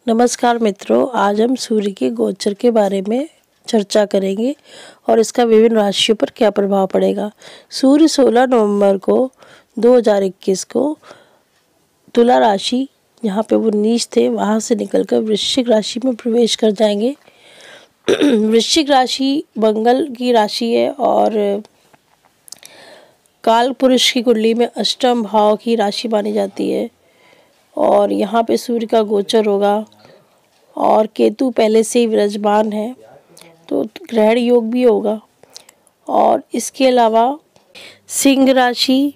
नमस्कार मित्रों, आज हम सूर्य के गोचर के बारे में चर्चा करेंगे और इसका विभिन्न राशियों पर क्या प्रभाव पड़ेगा। सूर्य 16 नवंबर को 2021 को तुला राशि, जहाँ पे वो नीच थे, वहाँ से निकलकर वृश्चिक राशि में प्रवेश कर जाएंगे। वृश्चिक राशि मंगल की राशि है और काल पुरुष की कुंडली में अष्टम भाव की राशि मानी जाती है और यहाँ पे सूर्य का गोचर होगा और केतु पहले से ही विराजमान है, तो ग्रहण योग भी होगा। और इसके अलावा सिंह राशि,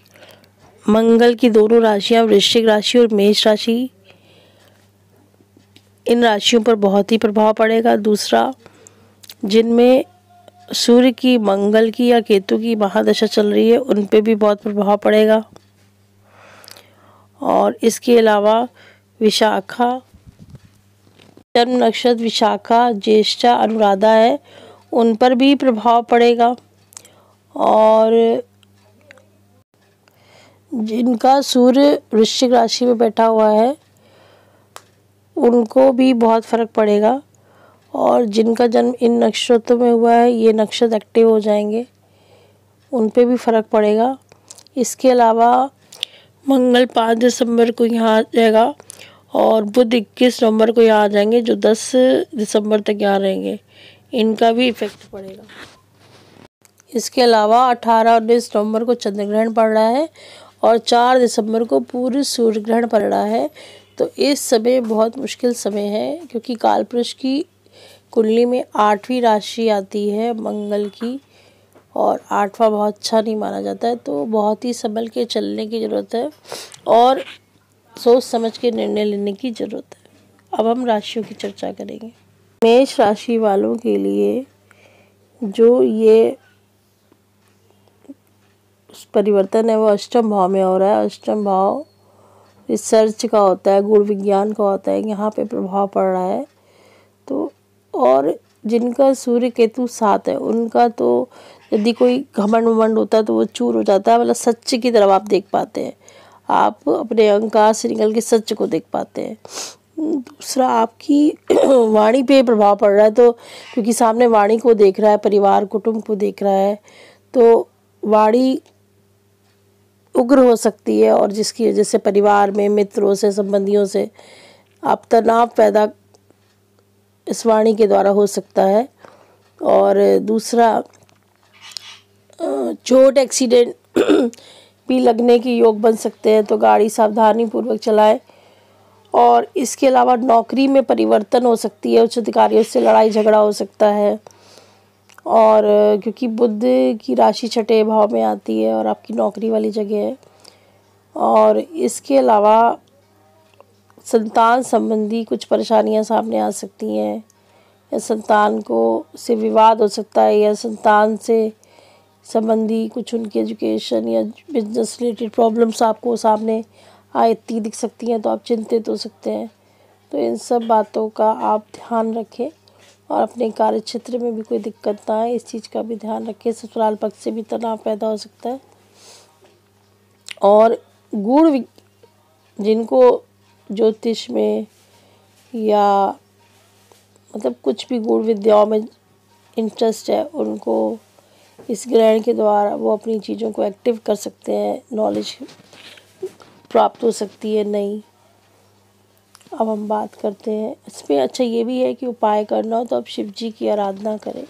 मंगल की दोनों राशियाँ वृश्चिक राशि और मेष राशि, इन राशियों पर बहुत ही प्रभाव पड़ेगा। दूसरा, जिनमें सूर्य की, मंगल की या केतु की महादशा चल रही है, उन पे भी बहुत प्रभाव पड़ेगा। और इसके अलावा विशाखा, जन्म नक्षत्र विशाखा, ज्येष्ठा, अनुराधा है, उन पर भी प्रभाव पड़ेगा। और जिनका सूर्य वृश्चिक राशि में बैठा हुआ है उनको भी बहुत फर्क पड़ेगा। और जिनका जन्म इन नक्षत्रों में हुआ है, ये नक्षत्र एक्टिव हो जाएंगे, उन पे भी फर्क पड़ेगा। इसके अलावा मंगल 5 दिसंबर को यहाँ आ जाएगा और बुध 21 नवंबर को यहाँ आ जाएंगे, जो 10 दिसंबर तक यहाँ रहेंगे, इनका भी इफेक्ट पड़ेगा। इसके अलावा 18-19 नवंबर को चंद्र ग्रहण पड़ रहा है और 4 दिसंबर को पूर्ण सूर्य ग्रहण पड़ रहा है। तो इस समय बहुत मुश्किल समय है, क्योंकि कालपुरुष की कुंडली में 8वीं राशि आती है मंगल की, और 8वां बहुत अच्छा नहीं माना जाता है, तो बहुत ही संभल के चलने की ज़रूरत है और सोच समझ के निर्णय लेने की ज़रूरत है। अब हम राशियों की चर्चा करेंगे। मेष राशि वालों के लिए जो ये परिवर्तन है वो अष्टम भाव में हो रहा है। अष्टम भाव रिसर्च का होता है, गुण विज्ञान का होता है, यहाँ पे प्रभाव पड़ रहा है। तो और जिनका सूर्य केतु 7 है, उनका तो यदि कोई घमंड वमंड होता है तो वो चूर हो जाता है, मतलब सच्चे की तरफ आप देख पाते हैं, आप अपने अहंकार से निकल के सच को देख पाते हैं। दूसरा, आपकी वाणी पे प्रभाव पड़ रहा है, तो क्योंकि सामने वाणी को देख रहा है, परिवार कुटुंब को देख रहा है, तो वाणी उग्र हो सकती है और जिसकी वजह से परिवार में मित्रों से, संबंधियों से आप तनाव पैदा इस वाणी के द्वारा हो सकता है। और दूसरा, चोट, एक्सीडेंट भी लगने के योग बन सकते हैं, तो गाड़ी सावधानी पूर्वक चलाएं। और इसके अलावा नौकरी में परिवर्तन हो सकती है, उच्च अधिकारियों से लड़ाई झगड़ा हो सकता है। और क्योंकि बुध की राशि 6ठे भाव में आती है और आपकी नौकरी वाली जगह है। और इसके अलावा संतान संबंधी कुछ परेशानियां सामने आ सकती हैं, या संतान को से विवाद हो सकता है, या संतान से संबंधी कुछ उनकी एजुकेशन या बिजनेस रिलेटेड प्रॉब्लम्स आपको सामने आती दिख सकती हैं, तो आप चिंतित हो सकते हैं। तो इन सब बातों का आप ध्यान रखें और अपने कार्य क्षेत्र में भी कोई दिक्कत ना आए, इस चीज़ का भी ध्यान रखें। ससुराल पक्ष से भी तनाव पैदा हो सकता है। और गुण, जिनको ज्योतिष में या मतलब कुछ भी गुण विद्याओं में इंटरेस्ट है, उनको इस ग्रहण के द्वारा वो अपनी चीज़ों को एक्टिव कर सकते हैं, नॉलेज प्राप्त हो सकती है नई। अब हम बात करते हैं इसमें, अच्छा ये भी है कि उपाय करना हो तो आप शिव जी की आराधना करें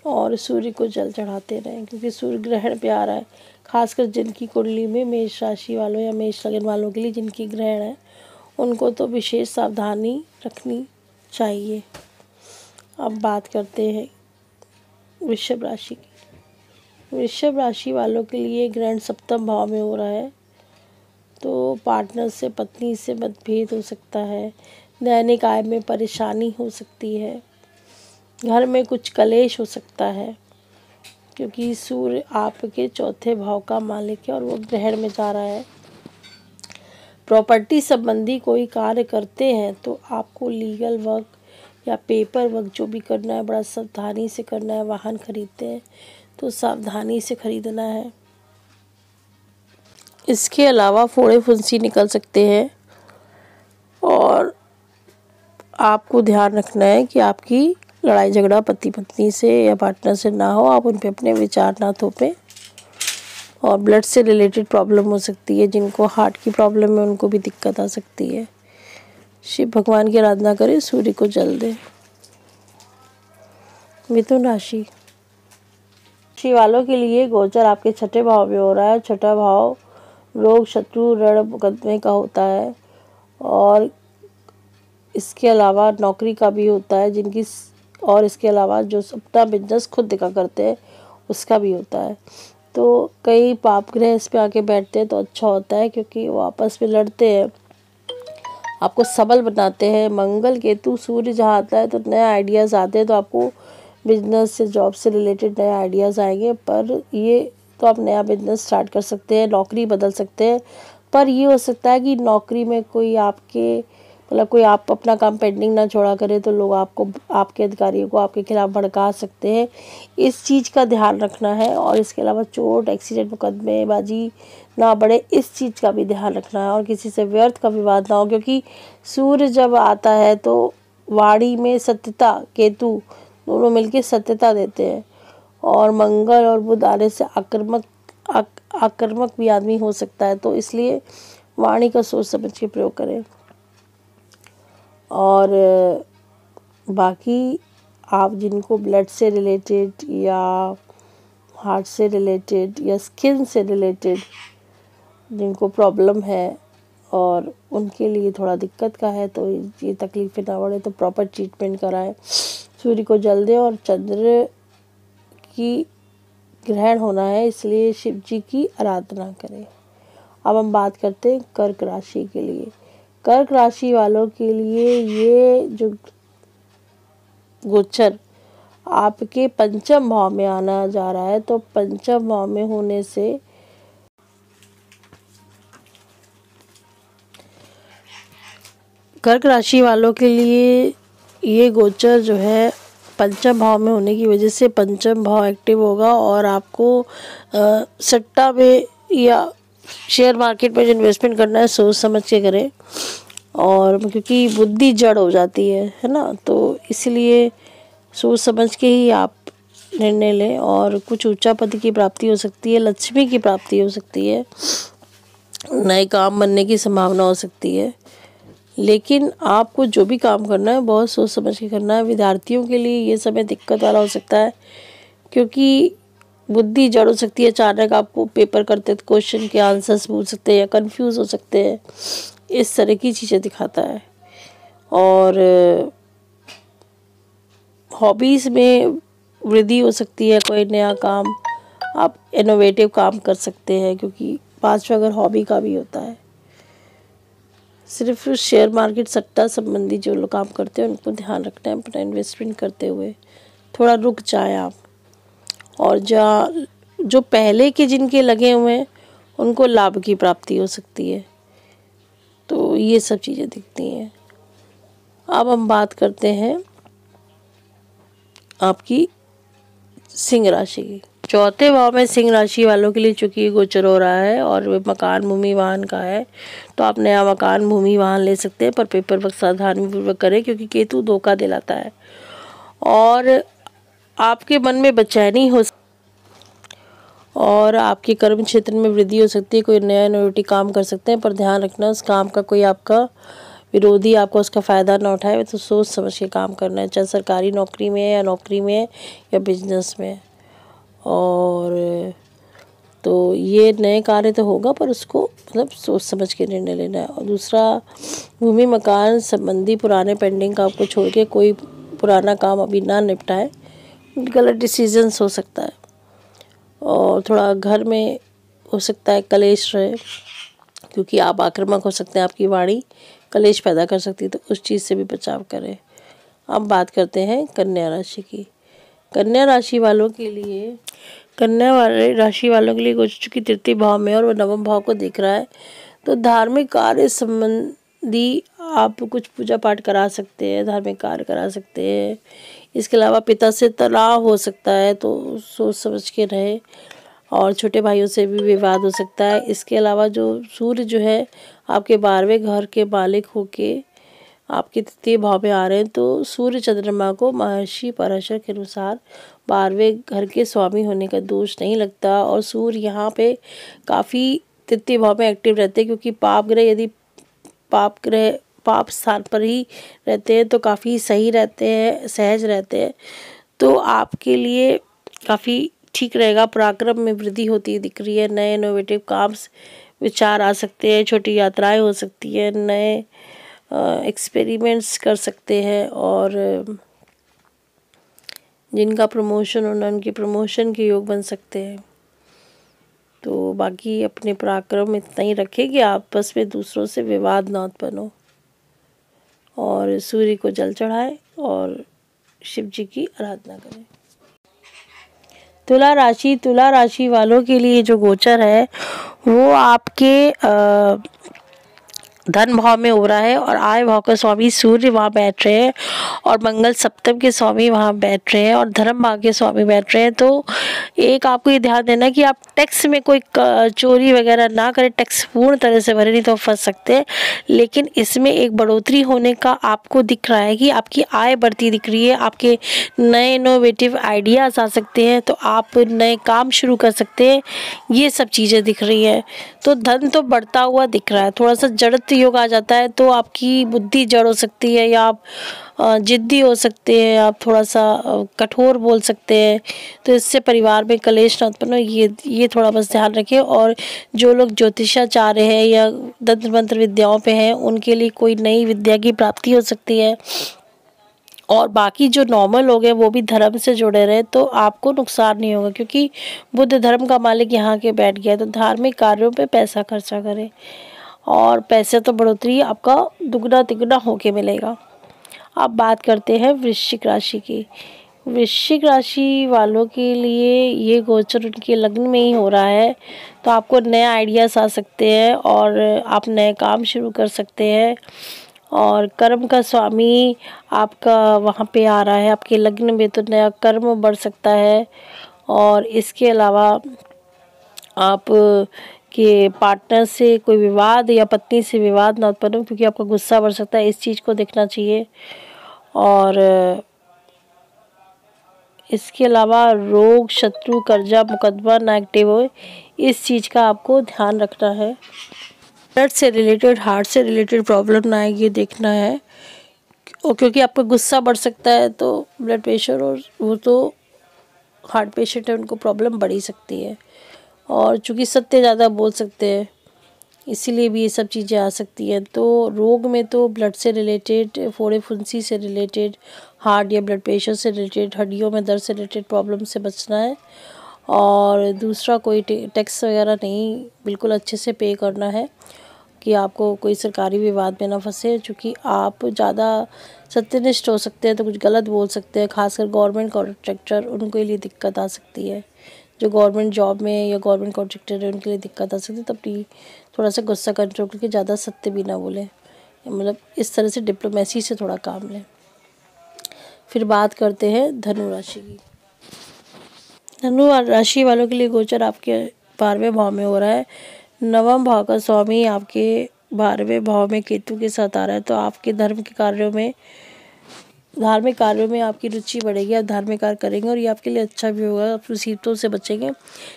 और सूर्य को जल चढ़ाते रहें, क्योंकि सूर्य ग्रहण पे आ रहा है। खासकर जिनकी कुंडली में मेष राशि वालों या मेष लग्न वालों के लिए जिनकी ग्रहण है, उनको तो विशेष सावधानी रखनी चाहिए। अब बात करते हैं वृषभ राशि की। वृषभ राशि वालों के लिए ग्रहण सप्तम भाव में हो रहा है, तो पार्टनर से, पत्नी से मतभेद हो सकता है, दैनिक आय में परेशानी हो सकती है, घर में कुछ कलेश हो सकता है, क्योंकि सूर्य आपके 4थे भाव का मालिक है और वो ग्रहण में जा रहा है। प्रॉपर्टी संबंधी कोई कार्य करते हैं तो आपको लीगल वर्क या पेपर वर्क जो भी करना है, बड़ा सावधानी से करना है। वाहन खरीदते हैं तो सावधानी से खरीदना है। इसके अलावा फोड़े फुंसी निकल सकते हैं और आपको ध्यान रखना है कि आपकी लड़ाई झगड़ा पति पत्नी से या पार्टनर से ना हो, आप उन पे अपने विचार ना थोपें। और ब्लड से रिलेटेड प्रॉब्लम हो सकती है, जिनको हार्ट की प्रॉब्लम है उनको भी दिक्कत आ सकती है। शिव भगवान की आराधना करें, सूर्य को जल दें। मिथुन राशि वालों के लिए गोचर आपके छठे भाव में हो रहा है। छठा भाव रोग, शत्रु, ऋण, मुकदमे का होता है और इसके अलावा नौकरी का भी होता है जिनकी, और इसके अलावा जो अपना बिजनेस खुद का करते हैं उसका भी होता है। तो कई पाप ग्रह इस पे आके बैठते हैं तो अच्छा होता है, क्योंकि वो आपस में लड़ते हैं, आपको सबल बनाते हैं। मंगल, केतु, सूर्य जहाँ आता है तो नए आइडियाज़ आते हैं, तो आपको बिजनेस से, जॉब से रिलेटेड नए आइडियाज़ आएंगे। पर ये तो आप नया बिजनेस स्टार्ट कर सकते हैं, नौकरी बदल सकते हैं। पर ये हो सकता है कि नौकरी में कोई आपके, मतलब कोई आप अपना काम पेंडिंग ना छोड़ा करे तो लोग आपको, आपके अधिकारियों को आपके खिलाफ भड़का सकते हैं। इस चीज़ का ध्यान रखना है। और इसके अलावा चोट, एक्सीडेंट, मुकदमेबाजी ना बढ़े, इस चीज़ का भी ध्यान रखना है। और किसी से व्यर्थ का विवाद ना हो, क्योंकि सूर्य जब आता है तो वाणी में सत्यता, केतु दोनों मिलके सत्यता देते हैं। और मंगल और बुध आने से आक्रामक भी आदमी हो सकता है, तो इसलिए वाणी का सोच समझ के प्रयोग करें। और बाकी आप जिनको ब्लड से रिलेटेड या हार्ट से रिलेटेड या स्किन से रिलेटेड जिनको प्रॉब्लम है और उनके लिए थोड़ा दिक्कत का है, तो ये तकलीफ़ें ना बढ़े तो प्रॉपर ट्रीटमेंट कराएं। सूर्य को जल दें और चंद्र की ग्रहण होना है, इसलिए शिव जी की आराधना करें। अब हम बात करते हैं कर्क राशि के लिए। कर्क राशि वालों के लिए ये जो गोचर आपके पंचम भाव में आना जा रहा है, तो पंचम भाव में होने से कर्क राशि वालों के लिए ये गोचर जो है पंचम भाव में होने की वजह से पंचम भाव एक्टिव होगा और आपको सट्टा में या शेयर मार्केट में जो इन्वेस्टमेंट करना है सोच समझ के करें। और क्योंकि बुद्धि जड़ हो जाती है ना, तो इसलिए सोच समझ के ही आप निर्णय लें। और कुछ ऊंचा पद की प्राप्ति हो सकती है, लक्ष्मी की प्राप्ति हो सकती है, नए काम बनने की संभावना हो सकती है। लेकिन आपको जो भी काम करना है बहुत सोच समझ के करना है। विद्यार्थियों के लिए ये समय दिक्कत वाला हो सकता है, क्योंकि बुद्धि जड़ हो सकती है। अचानक आपको पेपर करते तो क्वेश्चन के आंसर्स पूछ सकते हैं या कंफ्यूज हो सकते हैं, इस तरह की चीज़ें दिखाता है। और हॉबीज़ में वृद्धि हो सकती है, कोई नया काम आप इनोवेटिव काम कर सकते हैं, क्योंकि पांचवा अगर हॉबी का भी होता है। सिर्फ शेयर मार्केट, सट्टा संबंधी जो लोग काम करते हैं उनको ध्यान रखना है अपना इन्वेस्टमेंट करते हुए, थोड़ा रुक जाएं आप। और जो पहले के जिनके लगे हुए हैं उनको लाभ की प्राप्ति हो सकती है। तो ये सब चीज़ें दिखती हैं। अब हम बात करते हैं आपकी सिंह राशि की। चौथे भाव में सिंह राशि वालों के लिए चूंकि गोचर हो रहा है और मकान, भूमि, वाहन का है, तो आप नया मकान, भूमि, वाहन ले सकते हैं, पर पेपर वर्क सावधानीपूर्वक करें, क्योंकि केतु धोखा दिलाता है। और आपके मन में बेचैनी हो और आपके कर्म क्षेत्र में वृद्धि हो सकती है। कोई नया इनोवेटिव काम कर सकते हैं, पर ध्यान रखना उस काम का कोई आपका विरोधी आपका उसका फ़ायदा ना उठाए। तो सोच समझ के काम करना है, चाहे सरकारी नौकरी में है या नौकरी में है या बिजनेस में। और तो ये नए कार्य तो होगा, पर उसको मतलब सोच समझ के निर्णय लेना है। और दूसरा, भूमि मकान संबंधी पुराने पेंडिंग काम को छोड़ के कोई पुराना काम अभी ना निपटाए, गलत डिसीजंस हो सकता है। और थोड़ा घर में हो सकता है कलेश रहे, क्योंकि आप आक्रामक हो सकते हैं, आपकी वाणी कलेश पैदा कर सकती है, तो उस चीज़ से भी बचाव करें। अब बात करते हैं कन्या राशि की। कन्या राशि वालों के लिए चूंकि तृतीय भाव में और वो नवम भाव को देख रहा है, तो धार्मिक कार्य संबंधी आप कुछ पूजा पाठ करा सकते हैं, धार्मिक कार्य करा सकते हैं। इसके अलावा पिता से तनाव हो सकता है, तो सोच समझ के रहे। और छोटे भाइयों से भी विवाद हो सकता है। इसके अलावा जो सूर्य जो है आपके 12वें घर के मालिक होके आपके तृतीय भाव में आ रहे हैं, तो सूर्य चंद्रमा को महर्षि पराशर के अनुसार 12वें घर के स्वामी होने का दोष नहीं लगता। और सूर्य यहाँ पे काफ़ी तृतीय भाव में एक्टिव रहते हैं, क्योंकि पाप ग्रह यदि पाप स्थान पर ही रहते हैं तो काफ़ी सही रहते हैं, सहज रहते हैं। तो आपके लिए काफ़ी ठीक रहेगा। पराक्रम में वृद्धि होती दिख रही है। नए इनोवेटिव काम विचार आ सकते हैं, छोटी यात्राएं हो सकती है, नए एक्सपेरिमेंट्स कर सकते हैं। और जिनका प्रमोशन होना, उनके प्रमोशन के योग बन सकते हैं। तो बाकी अपने पराक्रम इतना ही रखें कि आपस में दूसरों से विवाद ना उत्पन्न हो। और सूर्य को जल चढ़ाएं और शिव जी की आराधना करें। तुला राशि वालों के लिए जो गोचर है वो आपके धन भाव में हो रहा है, और आय भाव का स्वामी सूर्य वहाँ बैठ रहे हैं, और मंगल सप्तम के स्वामी वहाँ बैठ रहे हैं, और धर्म भाव के स्वामी बैठ रहे हैं। तो एक आपको ये ध्यान देना कि आप टैक्स में कोई चोरी वगैरह ना करें, टैक्स पूर्ण तरह से भरे, नहीं तो फंस सकते हैं। लेकिन इसमें एक बढ़ोतरी होने का आपको दिख रहा है कि आपकी आय बढ़ती दिख रही है, आपके नए इनोवेटिव आइडियाज़ आ सकते हैं, तो आप नए काम शुरू कर सकते हैं। ये सब चीज़ें दिख रही है। तो धन तो बढ़ता हुआ दिख रहा है। थोड़ा सा जड़त्व योग आ जाता है तो आपकी बुद्धि जड़ हो सकती है, या आप जिद्दी हो सकते हैं, आप थोड़ा सा कठोर बोल सकते हैं। तो इससे परिवार में कलेश न उत्पन्न हो, ये थोड़ा बस ध्यान रखें। और जो लोग ज्योतिषाचार्य हैं या तंत्र मंत्र विद्याओं पे हैं, उनके लिए कोई नई विद्या की प्राप्ति हो सकती है। और बाकी जो नॉर्मल लोग हैं वो भी धर्म से जुड़े रहे तो आपको नुकसान नहीं होगा, क्योंकि बुद्ध धर्म का मालिक यहाँ के बैठ गया। तो धार्मिक कार्यों पे पैसा खर्चा करें, और पैसे तो बढ़ोतरी आपका दुगना तिगुना होके मिलेगा। अब बात करते हैं वृश्चिक राशि की। वृश्चिक राशि वालों के लिए ये गोचर उनके लग्न में ही हो रहा है, तो आपको नए आइडियाज़ आ सकते हैं और आप नए काम शुरू कर सकते हैं। और कर्म का स्वामी आपका वहाँ पे आ रहा है आपके लग्न में, तो नया कर्म बढ़ सकता है। और इसके अलावा आप के पार्टनर से कोई विवाद या पत्नी से विवाद ना उत्पन्न हो, क्योंकि आपका गुस्सा बढ़ सकता है, इस चीज़ को देखना चाहिए। और इसके अलावा रोग, शत्रु, कर्जा, मुकदमा ना एक्टिव हो, इस चीज़ का आपको ध्यान रखना है। ब्लड से रिलेटेड, हार्ट से रिलेटेड प्रॉब्लम ना आए, ये देखना है। और क्योंकि आपका गुस्सा बढ़ सकता है तो ब्लड प्रेशर, और वो तो हार्ट पेशेंट है, उनको प्रॉब्लम बढ़ ही सकती है। और चूँकि सत्य ज़्यादा बोल सकते हैं, इसीलिए भी ये सब चीज़ें आ सकती हैं। तो रोग में तो ब्लड से रिलेटेड, फोड़े फुंसी से रिलेटेड, हार्ट या ब्लड प्रेशर से रिलेटेड, हड्डियों में दर्द से रिलेटेड प्रॉब्लम से बचना है। और दूसरा कोई टैक्स वगैरह नहीं, बिल्कुल अच्छे से पे करना है कि आपको कोई सरकारी विवाद में ना फंसे। चूँकि आप ज़्यादा सत्यनिष्ठ हो सकते हैं तो कुछ गलत बोल सकते हैं, खासकर गवर्नमेंट कॉन्ट्रैक्टर, उनके लिए दिक्कत आ सकती है। जो गवर्नमेंट जॉब में या गवर्नमेंट कॉन्ट्रैक्टर है उनके लिए दिक्कत आ सकती है। तब थोड़ा सा गुस्सा कंट्रोल करके ज़्यादा सत्य भी ना बोलें, मतलब इस तरह से डिप्लोमेसी से थोड़ा काम लें। फिर बात करते हैं धनु राशि की। धनु राशि वालों के लिए गोचर आपके 12वें भाव में हो रहा है। नवम भाव का स्वामी आपके 12वें भाव में केतु के साथ आ रहा है, तो आपके धार्मिक कार्यों में आपकी रुचि बढ़ेगी। आप धार्मिक कार्य करेंगे और ये आपके लिए अच्छा भी होगा। आप मुसीबतों से बचेंगे।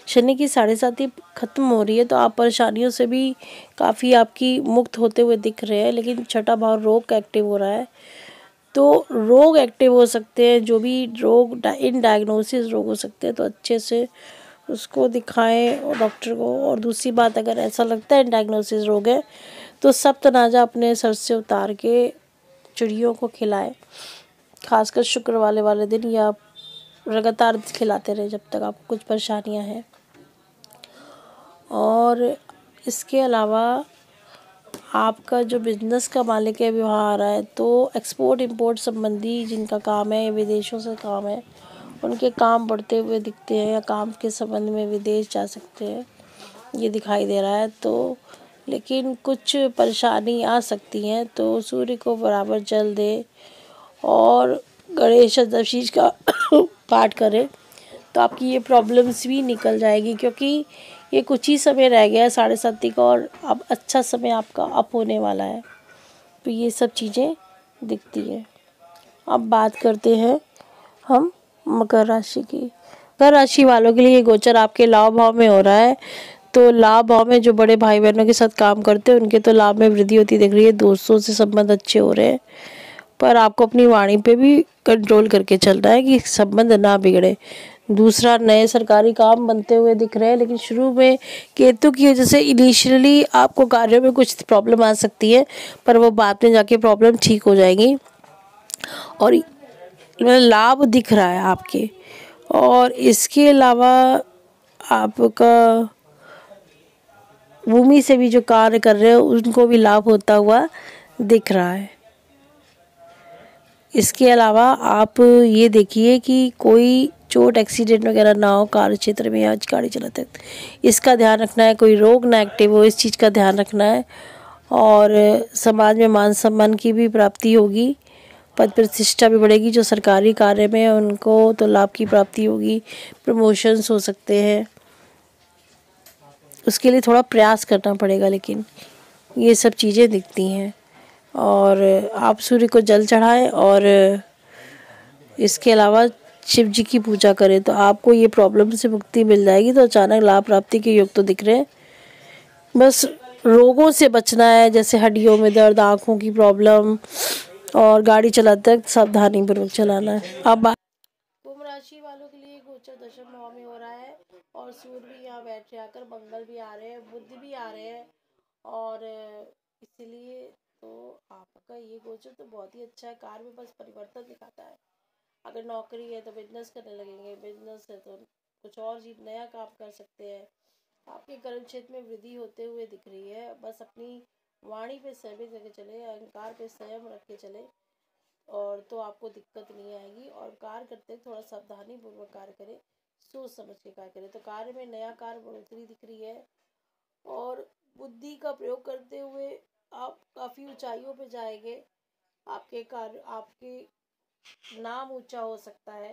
शनि की 7.5 खत्म हो रही है, तो आप परेशानियों से भी काफ़ी आपकी मुक्त होते हुए दिख रहे हैं। लेकिन छठा भाव रोग का एक्टिव हो रहा है, तो रोग एक्टिव हो सकते हैं। जो भी रोग इन डायग्नोसिस रोग हो सकते हैं, तो अच्छे से उसको दिखाएं डॉक्टर को। और दूसरी बात, अगर ऐसा लगता है डायग्नोसिस रोग है तो सप्तनाजा अपने सर से उतार के चिड़ियों को खिलाएं, खासकर शुक्र वाले दिन, या लगातार खिलाते रहे जब तक आपको कुछ परेशानियां हैं। और इसके अलावा आपका जो बिजनेस का मालिक है वहाँ आ रहा है, तो एक्सपोर्ट इंपोर्ट संबंधी जिनका काम है, विदेशों से काम है, उनके काम बढ़ते हुए दिखते हैं, या काम के संबंध में विदेश जा सकते हैं, ये दिखाई दे रहा है। तो लेकिन कुछ परेशानी आ सकती हैं, तो सूर्य को बराबर जल दे और गणेश चतुर्थी का पाठ करें, तो आपकी ये प्रॉब्लम्स भी निकल जाएगी। क्योंकि ये कुछ ही समय रह गया है 7:30 का, और अब अच्छा समय आपका अप होने वाला है। तो ये सब चीज़ें दिखती है। अब बात करते हैं हम मकर राशि की। मकर राशि वालों के लिए गोचर आपके लाभ भाव में हो रहा है। तो लाभ भाव में जो बड़े भाई बहनों के साथ काम करते हैं उनके तो लाभ में वृद्धि होती दिख रही है। दोस्तों से संबंध अच्छे हो रहे हैं, पर आपको अपनी वाणी पे भी कंट्रोल करके चलना है कि संबंध ना बिगड़े। दूसरा, नए सरकारी काम बनते हुए दिख रहे हैं, लेकिन शुरू में केतु की वजह से इनिशियली आपको कार्यों में कुछ प्रॉब्लम आ सकती है, पर वो बाद में जाके प्रॉब्लम ठीक हो जाएगी और लाभ दिख रहा है आपके। और इसके अलावा आपका भूमि से भी जो कार्य कर रहे हो उनको भी लाभ होता हुआ दिख रहा है। इसके अलावा आप ये देखिए कि कोई चोट एक्सीडेंट वगैरह ना हो कार्य क्षेत्र में या गाड़ी चलाते वक्त, इसका ध्यान रखना है। कोई रोग ना एक्टिव हो, इस चीज़ का ध्यान रखना है। और समाज में मान सम्मान की भी प्राप्ति होगी, पद प्रतिष्ठा भी बढ़ेगी। जो सरकारी कार्य में है उनको तो लाभ की प्राप्ति होगी, प्रमोशंस हो सकते हैं। उसके लिए थोड़ा प्रयास करना पड़ेगा, लेकिन ये सब चीज़ें दिखती हैं। और आप सूर्य को जल चढ़ाएं और इसके अलावा शिव जी की पूजा करें तो आपको ये प्रॉब्लम से मुक्ति मिल जाएगी। तो अचानक लाभ प्राप्ति के योग तो दिख रहे हैं। बस रोगों से बचना है, जैसे हड्डियों में दर्द, आँखों की प्रॉब्लम, और गाड़ी चलाते वक्त सावधानी पूर्वक चलाना है। अब कुंभ राशि वालों के लिए गोचर दशम भाव में हो रहा है और सूर्य भी यहाँ बैठ आकर, मंगल भी आ रहे हैं, बुध भी आ रहे हैं, और इसलिए तो आपका ये गोचर तो बहुत ही अच्छा है। कार्य में बस परिवर्तन दिखाता है। अगर नौकरी है तो बिजनेस करने लगेंगे, बिजनेस है तो कुछ और चीज नया काम कर सकते हैं। आपके कर्म क्षेत्र में वृद्धि होते हुए दिख रही है। बस अपनी वाणी पे संयम करके चले, अहंकार पे संयम रख के चले, और तो आपको दिक्कत नहीं आएगी। और कार्य करते थोड़ा सावधानी पूर्वक कार्य करें, सोच समझ के कार्य करें। तो कार्य में नया कार्य बढ़ोतरी दिख रही है और बुद्धि का प्रयोग करते हुए आप काफ़ी ऊंचाइयों पे जाएंगे। आपके कार्य, आपके नाम ऊंचा हो सकता है।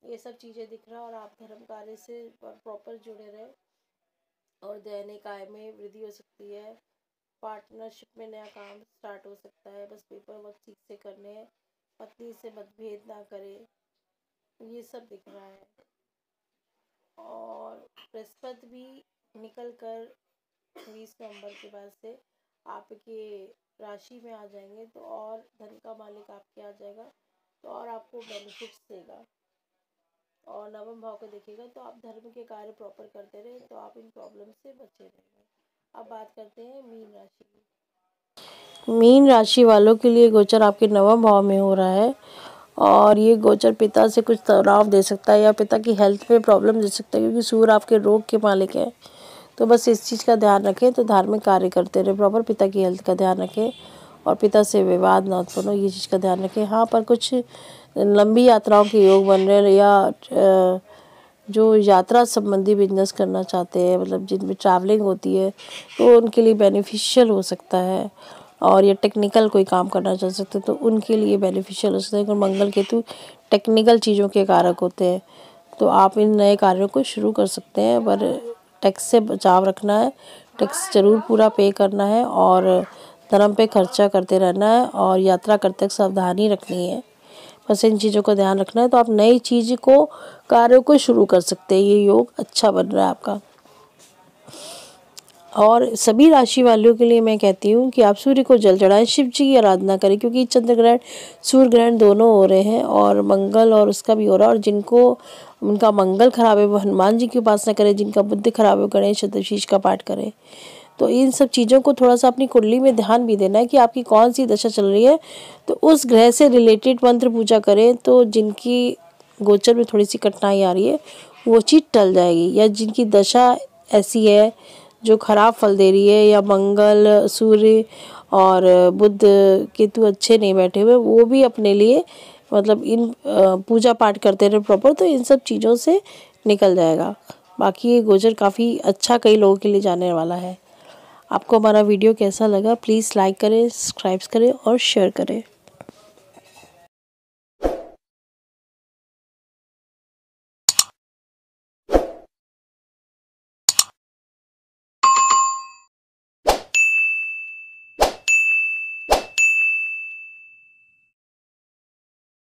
ये सब चीज़ें दिख रहा है। और आप धर्म कार्य से प्रॉपर जुड़े रहे और दैनिक आय में वृद्धि हो सकती है। पार्टनरशिप में नया काम स्टार्ट हो सकता है। बस पेपर वर्क ठीक से करने हैं, पत्नी से मतभेद ना करें, ये सब दिख रहा है। और बृहस्पति भी निकल कर 20 नवंबर के बाद से आपके राशि में आ जाएंगे, तो और धन का मालिक आपके आ जाएगा, तो और आपको बेनिफिट्स देगा। और नवम भाव को देखिएगा तो आप धर्म के कार्य प्रॉपर करते रहे तो आप इन प्रॉब्लम से बचे रहेंगे। अब बात करते हैं मीन राशि की। मीन राशि वालों के लिए गोचर आपके नवम भाव में हो रहा है और ये गोचर पिता से कुछ तनाव दे सकता है या पिता की हेल्थ में प्रॉब्लम दे सकता है, क्योंकि सूर्य आपके रोग के मालिक है। तो बस इस चीज़ का ध्यान रखें। तो धार्मिक कार्य करते रहे प्रॉपर, पिता की हेल्थ का ध्यान रखें और पिता से विवाद ना उत्पन्न हो, ये चीज़ का ध्यान रखें। हाँ, पर कुछ लंबी यात्राओं के योग बन रहे हैं या जो यात्रा संबंधी बिजनेस करना चाहते हैं, मतलब जिनमें ट्रैवलिंग होती है, तो उनके लिए बेनिफिशियल हो सकता है। और ये टेक्निकल कोई काम करना चाह सकते हैं तो उनके लिए बेनिफिशियल हो सकता है। क्योंकि मंगल केतु टेक्निकल चीज़ों के कारक होते हैं, तो आप इन नए कार्यों को शुरू कर सकते हैं। पर टैक्स से बचाव रखना है, टैक्स ज़रूर पूरा पे करना है और धर्म पे खर्चा करते रहना है और यात्रा करते वक्त सावधानी रखनी है। बस इन चीज़ों का ध्यान रखना है तो आप नई चीज़ को, कार्यों को शुरू कर सकते हैं। ये योग अच्छा बन रहा है आपका। और सभी राशि वालों के लिए मैं कहती हूँ कि आप सूर्य को जल चढ़ाएं, शिव जी की आराधना करें, क्योंकि चंद्र ग्रहण, सूर्य ग्रहण दोनों हो रहे हैं और मंगल और उसका भी हो रहा है। और जिनको उनका मंगल खराब है वो हनुमान जी की उपासना करें, जिनका बुद्धि खराब है वो गणेश चतुर्थी का पाठ करें। तो इन सब चीज़ों को थोड़ा सा अपनी कुंडली में ध्यान भी देना है कि आपकी कौन सी दशा चल रही है, तो उस ग्रह से रिलेटेड मंत्र पूजा करें। तो जिनकी गोचर में थोड़ी सी कठिनाई आ रही है वो चीज़ टल जाएगी, या जिनकी दशा ऐसी है जो खराब फल दे रही है, या मंगल, सूर्य और बुध केतु अच्छे नहीं बैठे हुए, वो भी अपने लिए मतलब इन पूजा पाठ करते रहे प्रॉपर, तो इन सब चीज़ों से निकल जाएगा। बाकी ये गोचर काफ़ी अच्छा कई लोगों के लिए जाने वाला है। आपको हमारा वीडियो कैसा लगा प्लीज़ लाइक करें, सब्सक्राइब करें और शेयर करें।